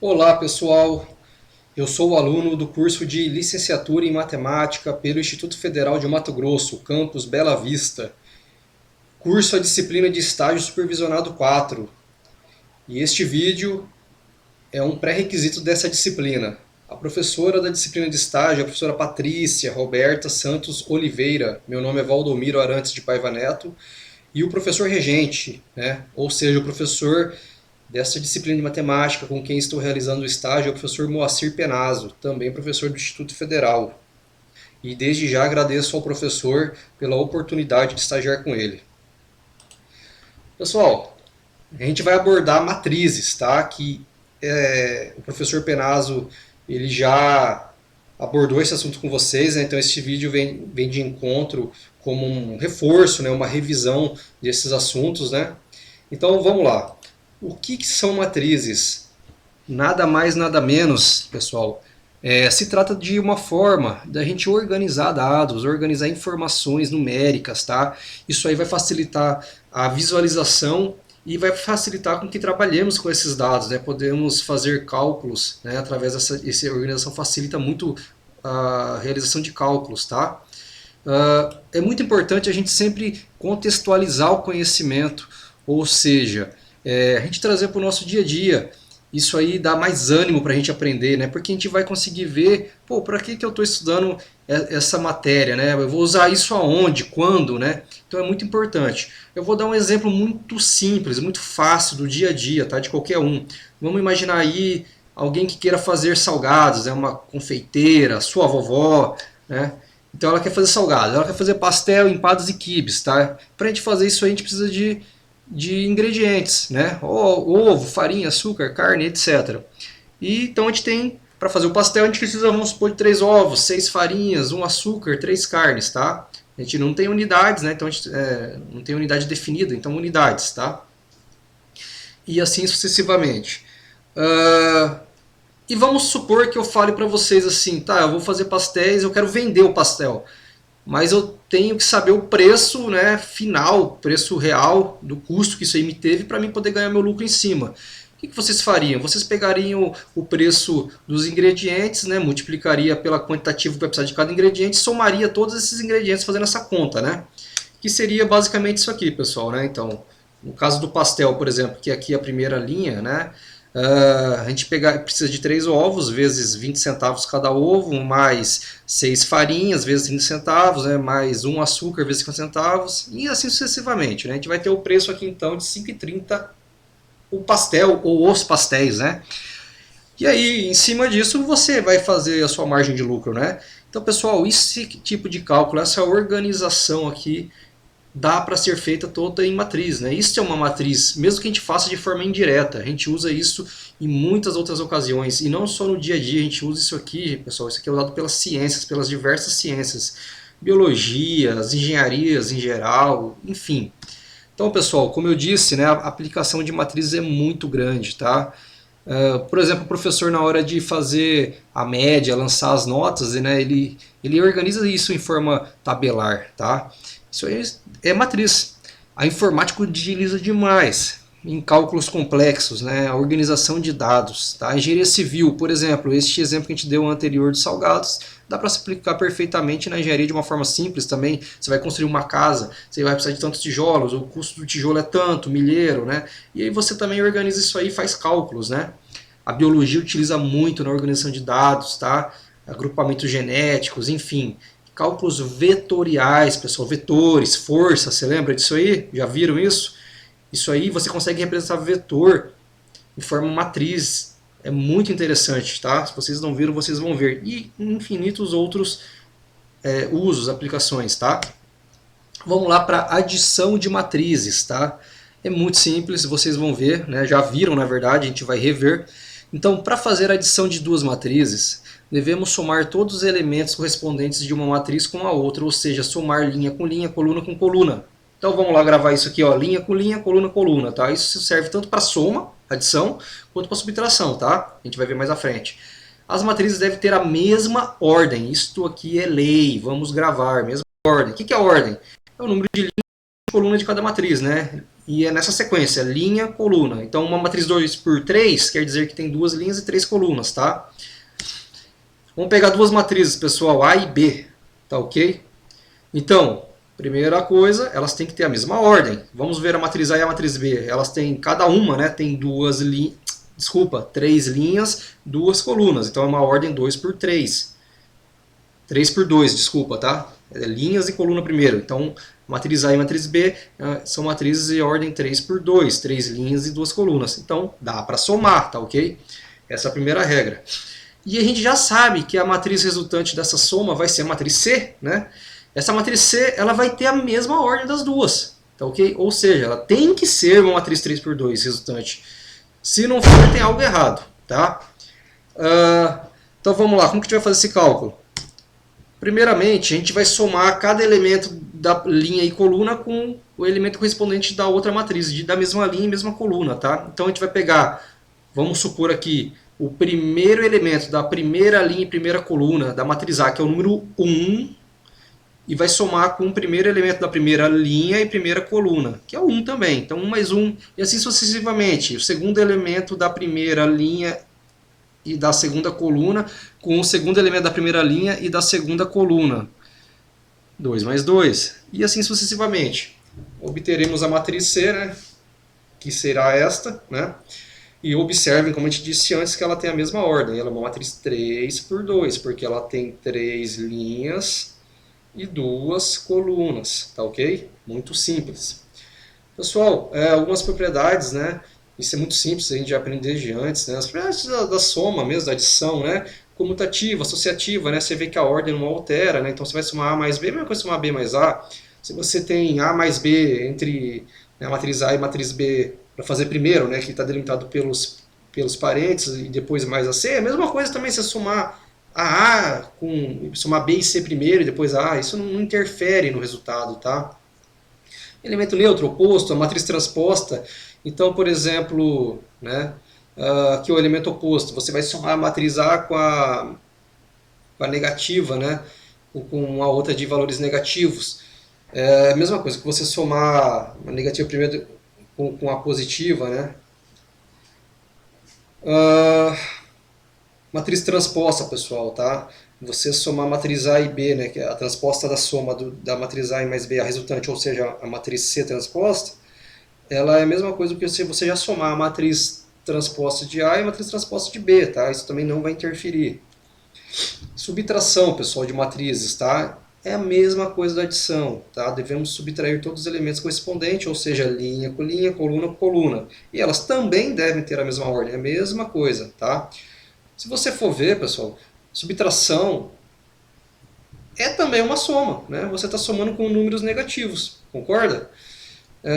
Olá pessoal, eu sou o aluno do curso de Licenciatura em Matemática pelo Instituto Federal de Mato Grosso, campus Bela Vista. Curso a disciplina de Estágio Supervisionado 4. E este vídeo é um pré-requisito dessa disciplina. A professora da disciplina de estágio é a professora Patrícia Roberta Santos Oliveira. Meu nome é Valdomiro Arantes de Paiva Neto. E o professor regente, né? Ou seja, o professor dessa disciplina de matemática com quem estou realizando o estágio é o professor Moacir Penazzo, também professor do Instituto Federal. E desde já agradeço ao professor pela oportunidade de estagiar com ele. Pessoal, a gente vai abordar matrizes, tá? Que o professor Penazzo ele já abordou esse assunto com vocês, né? Então esse vídeo vem de encontro como um reforço, né? Uma revisão desses assuntos, né? Então vamos lá. O que são matrizes? Nada mais, nada menos, pessoal. Se trata de uma forma da gente organizar dados, organizar informações numéricas, tá? Isso aí vai facilitar a visualização e vai facilitar com que trabalhemos com esses dados, né? Podemos fazer cálculos, né? Através essa organização facilita muito a realização de cálculos, tá? É muito importante a gente sempre contextualizar o conhecimento, ou seja, a gente trazer para o nosso dia a dia. Isso aí dá mais ânimo para a gente aprender, né? Porque a gente vai conseguir ver, pô, para que eu estou estudando essa matéria, né? Eu vou usar isso aonde, quando, né? Então é muito importante. Eu vou dar um exemplo muito simples, muito fácil do dia a dia, tá? De qualquer um. Vamos imaginar aí alguém que queira fazer salgados, né? Uma confeiteira, sua vovó, né? Então ela quer fazer salgado, ela quer fazer pastel, empadas e quibes, tá? Para a gente fazer isso aí, a gente precisa de ingredientes, né? Ovo, farinha, açúcar, carne, etc. E então a gente tem, para fazer o pastel, a gente precisa, vamos supor, de 3 ovos, 6 farinhas, um açúcar, 3 carnes, tá? A gente não tem unidades, né? Então a gente não tem unidade definida, então unidades, tá? E assim sucessivamente. E vamos supor que eu fale para vocês assim, tá, eu vou fazer pastéis, eu quero vender o pastel, mas eu tenho que saber o preço, né, final, o preço real do custo que isso aí me teve para mim poder ganhar meu lucro em cima. O que vocês fariam? Vocês pegariam o preço dos ingredientes, né, multiplicaria pela quantitativa que vai precisar de cada ingrediente, somaria todos esses ingredientes fazendo essa conta, né? Que seria basicamente isso aqui, pessoal, né? Então, no caso do pastel, por exemplo, que aqui é a primeira linha, né? A gente precisa de 3 ovos, vezes 20 centavos cada ovo, mais 6 farinhas, vezes 30 centavos, né, mais um açúcar, vezes 50 centavos, e assim sucessivamente. Né? A gente vai ter o preço aqui então de 5,30 o pastel ou os pastéis. Né? E aí, em cima disso, você vai fazer a sua margem de lucro. Né? Então, pessoal, esse tipo de cálculo, essa organização aqui, dá para ser feita toda em matriz. Né? Isso é uma matriz, mesmo que a gente faça de forma indireta. A gente usa isso em muitas outras ocasiões. E não só no dia a dia, a gente usa isso aqui, pessoal. Isso aqui é usado pelas ciências, pelas diversas ciências. Biologia, as engenharias em geral, enfim. Então, pessoal, como eu disse, né, a aplicação de matrizes é muito grande. Tá? Por exemplo, o professor, na hora de fazer a média, lançar as notas, né, ele organiza isso em forma tabelar. Tá? Isso aí é matriz. A informática utiliza demais em cálculos complexos, né? A organização de dados. Tá? A engenharia civil, por exemplo, este exemplo que a gente deu anterior de salgados, dá para se aplicar perfeitamente na engenharia de uma forma simples também. Você vai construir uma casa, você vai precisar de tantos tijolos, o custo do tijolo é tanto, milheiro, né? E aí você também organiza isso aí e faz cálculos, né? A biologia utiliza muito na organização de dados, tá? Agrupamentos genéticos, enfim. Cálculos vetoriais, pessoal, vetores, força, você lembra disso aí? Já viram isso? Isso aí você consegue representar vetor em forma matriz. É muito interessante, tá? Se vocês não viram, vocês vão ver. E infinitos outros usos, aplicações, tá? Vamos lá para adição de matrizes, tá? É muito simples, vocês vão ver, né? Já viram na verdade, a gente vai rever. Então, para fazer a adição de duas matrizes, devemos somar todos os elementos correspondentes de uma matriz com a outra, ou seja, somar linha, coluna com coluna. Então vamos lá gravar isso aqui, ó, linha, coluna, coluna, tá? Isso serve tanto para soma, adição, quanto para subtração, tá? A gente vai ver mais à frente. As matrizes devem ter a mesma ordem, isto aqui é lei, vamos gravar, mesma ordem. O que é a ordem? É o número de linhas e coluna de cada matriz, né? E é nessa sequência, linha, coluna. Então uma matriz 2 por 3 quer dizer que tem duas linhas e três colunas, tá? Vamos pegar duas matrizes, pessoal, A e B, tá ok? Então, primeira coisa, elas têm que ter a mesma ordem. Vamos ver a matriz A e a matriz B. Elas têm, cada uma, né, tem duas linhas, desculpa, três linhas, duas colunas. Então é uma ordem 2 por 3. 3 por 2, desculpa, tá? É linhas e coluna primeiro. Então, matriz A e matriz B são matrizes de ordem 3 por 2, 3 linhas e duas colunas. Então, dá para somar, tá ok? Essa é a primeira regra. E a gente já sabe que a matriz resultante dessa soma vai ser a matriz C, né? Essa matriz C ela vai ter a mesma ordem das duas, tá ok? Ou seja, ela tem que ser uma matriz 3 por 2 resultante. Se não for, tem algo errado, tá? Então vamos lá, como que a gente vai fazer esse cálculo? Primeiramente, a gente vai somar cada elemento da linha e coluna com o elemento correspondente da outra matriz, da mesma linha e mesma coluna, tá? Então a gente vai pegar, vamos supor aqui, o primeiro elemento da primeira linha e primeira coluna da matriz A, que é o número 1, e vai somar com o primeiro elemento da primeira linha e primeira coluna, que é o 1 também. Então 1 mais 1, e assim sucessivamente. O segundo elemento da primeira linha e da segunda coluna com o segundo elemento da primeira linha e da segunda coluna. 2 mais 2. E assim sucessivamente. Obteremos a matriz C, né? Que será esta, né? E observem, como a gente disse antes, que ela tem a mesma ordem. Ela é uma matriz 3 por 2, porque ela tem 3 linhas e duas colunas, tá ok? Muito simples. Pessoal, algumas propriedades, né? Isso é muito simples, a gente já aprendeu desde antes, né? As propriedades da soma mesmo, da adição, né? Comutativa, associativa, né? Você vê que a ordem não altera, né? Então você vai somar A mais B, a mesma coisa somar B mais A. Se você tem A mais B entre, né, a matriz A e a matriz B para fazer primeiro, né? Que está delimitado pelos parênteses e depois mais a C, é a mesma coisa também você somar a com somar B e C primeiro e depois A, isso não interfere no resultado, tá? Elemento neutro, oposto, a matriz transposta. Então, por exemplo, né, aqui o elemento oposto, você vai somar a matriz A com a negativa, né, ou com a outra de valores negativos. É a mesma coisa que você somar a negativa primeiro com a positiva, né. Matriz transposta, pessoal, tá? Você somar a matriz A e B, né, que é a transposta da soma da matriz A e mais B, a resultante, ou seja, a matriz C transposta, ela é a mesma coisa que se você já somar a matriz transposta de A e a matriz transposta de B, tá? Isso também não vai interferir. Subtração, pessoal, de matrizes, tá? É a mesma coisa da adição, tá? Devemos subtrair todos os elementos correspondentes, ou seja, linha com linha, coluna com coluna. E elas também devem ter a mesma ordem, é a mesma coisa, tá? Se você for ver, pessoal, subtração é também uma soma, né? Você está somando com números negativos, concorda?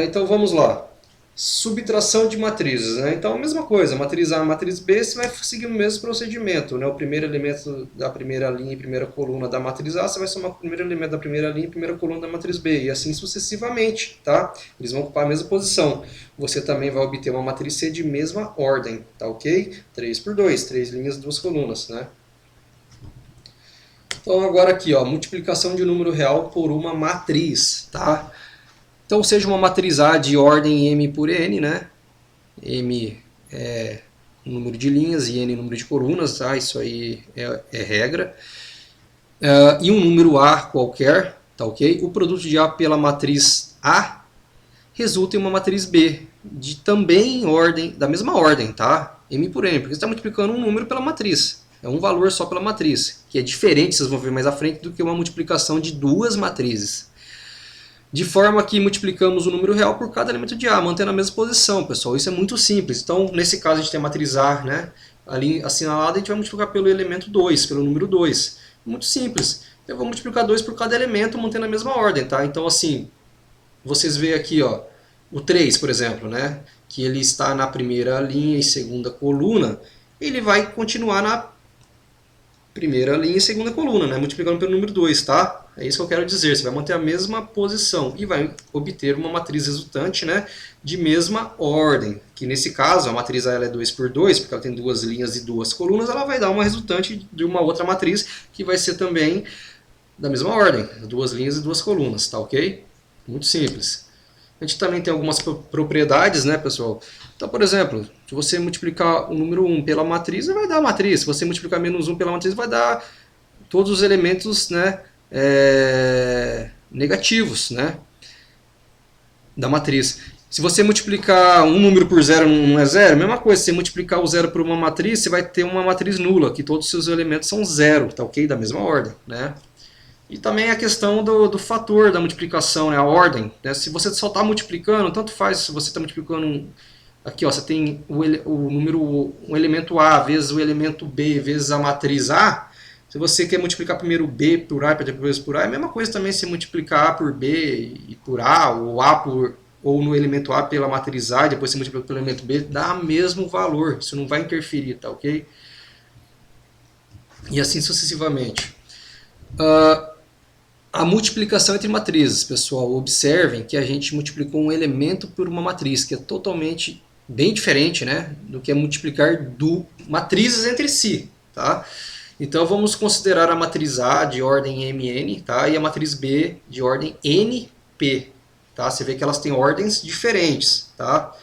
Então vamos lá. Subtração de matrizes, né? Então a mesma coisa, matriz A, matriz B, você vai seguir o mesmo procedimento, né? O primeiro elemento da primeira linha e primeira coluna da matriz A, você vai somar com o primeiro elemento da primeira linha e primeira coluna da matriz B, e assim sucessivamente, tá? Eles vão ocupar a mesma posição. Você também vai obter uma matriz C de mesma ordem, tá ok? 3 por 2, 3 linhas e 2 colunas, né? Então agora aqui, ó, multiplicação de um número real por uma matriz, tá? Então, seja uma matriz A de ordem m por n, né? M é o número de linhas e n o número de colunas, tá? Isso aí é regra. E um número A qualquer, tá ok? O produto de A pela matriz A resulta em uma matriz B de também ordem, da mesma ordem, tá? M por n, porque você está multiplicando um número pela matriz. É um valor só pela matriz, que é diferente, vocês vão ver mais à frente, do que uma multiplicação de duas matrizes. De forma que multiplicamos o número real por cada elemento de A, mantendo a mesma posição, pessoal. Isso é muito simples. Então, nesse caso, a gente tem a matriz A, né, ali assinalada, a gente vai multiplicar pelo elemento 2, pelo número 2. Muito simples. Eu vou multiplicar 2 por cada elemento, mantendo a mesma ordem, tá? Então, assim, vocês veem aqui, ó, o 3, por exemplo, né, que ele está na primeira linha e segunda coluna, ele vai continuar na primeira linha e segunda coluna, né, multiplicando pelo número 2, tá? É isso que eu quero dizer, você vai manter a mesma posição e vai obter uma matriz resultante, né, de mesma ordem, que nesse caso a matriz A ela é 2 por 2, porque ela tem duas linhas e duas colunas, ela vai dar uma resultante de uma outra matriz que vai ser também da mesma ordem, duas linhas e duas colunas, tá ok? Muito simples. A gente também tem algumas propriedades, né, pessoal? Então, por exemplo, se você multiplicar o número 1 pela matriz, vai dar a matriz. Se você multiplicar menos 1 pela matriz, vai dar todos os elementos, né, negativos, né, da matriz. Se você multiplicar um número por zero não é zero, mesma coisa, se você multiplicar o zero por uma matriz, você vai ter uma matriz nula, que todos os seus elementos são zero, tá ok? Da mesma ordem, né? E também a questão do fator da multiplicação, né? A ordem. Né? Se você só está multiplicando, tanto faz se você está multiplicando. Aqui ó, você tem o número, um elemento A vezes o elemento B vezes a matriz A. Se você quer multiplicar primeiro B por A e depois por A, é a mesma coisa também se multiplicar A por B e por A, ou no elemento A pela matriz A e depois você multiplica pelo elemento B, dá o mesmo valor. Isso não vai interferir, tá ok? E assim sucessivamente. A multiplicação entre matrizes, pessoal, observem que a gente multiplicou um elemento por uma matriz, que é totalmente bem diferente, né, do que é multiplicar matrizes entre si, tá? Então vamos considerar a matriz A de ordem Mn, tá? E a matriz B de ordem Np, tá? Você vê que elas têm ordens diferentes, tá?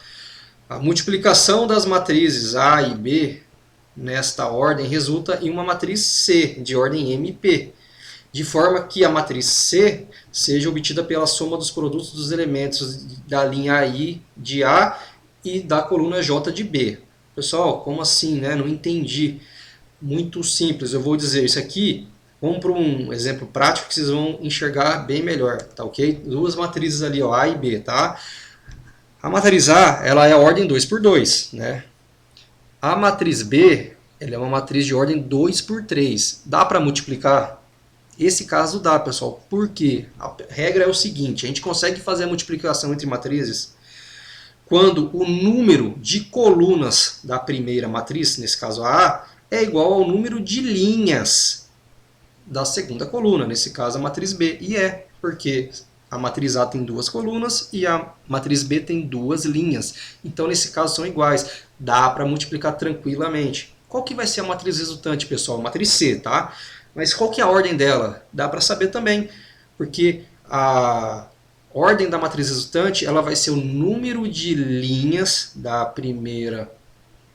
A multiplicação das matrizes A e B nesta ordem resulta em uma matriz C de ordem Mp, de forma que a matriz C seja obtida pela soma dos produtos dos elementos da linha AI de A e da coluna J de B. Pessoal, como assim, né? Não entendi. Muito simples, eu vou dizer isso aqui. Vamos para um exemplo prático que vocês vão enxergar bem melhor, tá ok? Duas matrizes ali, ó, A e B, tá? A matriz A, ela é a ordem 2 por 2, né? A matriz B, ela é uma matriz de ordem 2 por 3. Dá para multiplicar? Esse caso dá, pessoal. Por quê? A regra é o seguinte, a gente consegue fazer a multiplicação entre matrizes quando o número de colunas da primeira matriz, nesse caso a A, é igual ao número de linhas da segunda coluna, nesse caso a matriz B. E é, porque a matriz A tem duas colunas e a matriz B tem duas linhas. Então, nesse caso, são iguais. Dá para multiplicar tranquilamente. Qual que vai ser a matriz resultante, pessoal? A matriz C, tá? Mas qual que é a ordem dela? Dá para saber também, porque a ordem da matriz resultante ela vai ser o número de linhas da primeira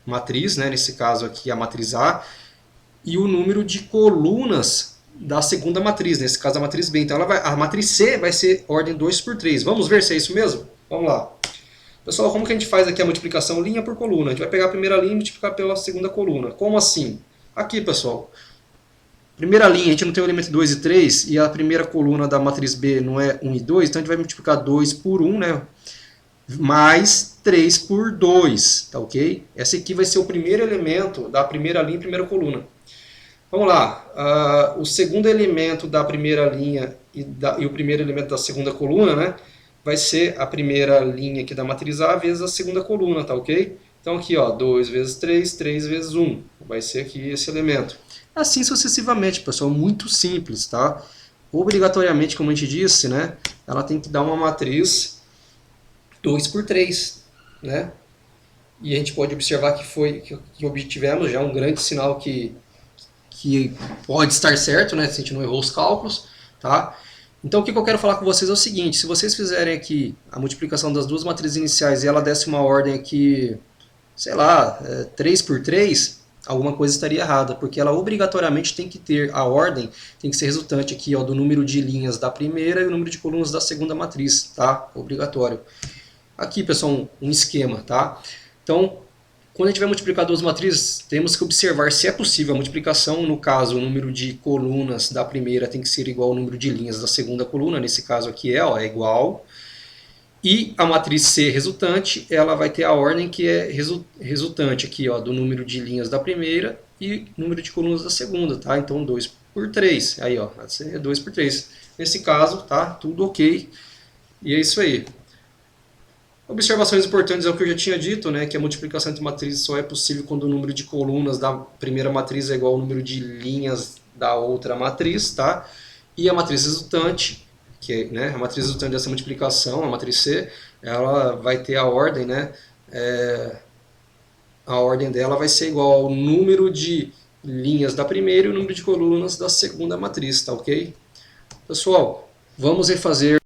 matriz, né? Nesse caso aqui a matriz A, e o número de colunas da segunda matriz, nesse caso a matriz B. Então a matriz C vai ser ordem 2 por 3. Vamos ver se é isso mesmo? Vamos lá. Pessoal, como que a gente faz aqui a multiplicação linha por coluna? A gente vai pegar a primeira linha e multiplicar pela segunda coluna. Como assim? Aqui, pessoal. Primeira linha, a gente não tem o elemento 2 e 3, e a primeira coluna da matriz B não é 1 e 2, então a gente vai multiplicar 2 por 1, né? Mais 3 por 2, tá ok? Esse aqui vai ser o primeiro elemento da primeira linha e primeira coluna. Vamos lá, o segundo elemento da primeira linha e o primeiro elemento da segunda coluna, né? Vai ser a primeira linha aqui da matriz A vezes a segunda coluna, tá ok? Então aqui, ó, 2 vezes 3, 3 vezes 1, vai ser aqui esse elemento. Assim sucessivamente, pessoal, muito simples, tá? Obrigatoriamente, como a gente disse, né, ela tem que dar uma matriz 2 por 3, né? E a gente pode observar que obtivemos já um grande sinal que pode estar certo, né, se a gente não errou os cálculos, tá? Então o que eu quero falar com vocês é o seguinte, se vocês fizerem aqui a multiplicação das duas matrizes iniciais e ela desse uma ordem aqui, sei lá, 3 por 3, alguma coisa estaria errada, porque ela obrigatoriamente tem que ter a ordem, tem que ser resultante aqui ó, do número de linhas da primeira e o número de colunas da segunda matriz, tá? Obrigatório. Aqui, pessoal, um esquema, tá? Então, quando a gente vai multiplicar duas matrizes, temos que observar se é possível a multiplicação, no caso, o número de colunas da primeira tem que ser igual ao número de linhas da segunda coluna, nesse caso aqui é igual. E a matriz C resultante, ela vai ter a ordem que é resultante aqui, ó, do número de linhas da primeira e número de colunas da segunda, tá? Então 2 por 3, aí ó, vai ser 2 por 3. Nesse caso, tá? Tudo ok. E é isso aí. Observações importantes é o que eu já tinha dito, né? Que a multiplicação entre matrizes só é possível quando o número de colunas da primeira matriz é igual ao número de linhas da outra matriz, tá? E a matriz resultante, que né, a matriz resultante dessa multiplicação, a matriz C, ela vai ter a ordem, né, a ordem dela vai ser igual ao número de linhas da primeira e o número de colunas da segunda matriz, tá ok? Pessoal, vamos refazer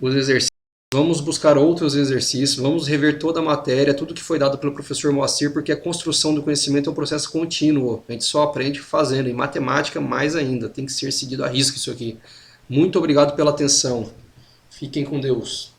os exercícios. Vamos buscar outros exercícios, vamos rever toda a matéria, tudo que foi dado pelo professor Moacir, porque a construção do conhecimento é um processo contínuo. A gente só aprende fazendo, e matemática mais ainda, tem que ser seguido à risca isso aqui. Muito obrigado pela atenção. Fiquem com Deus.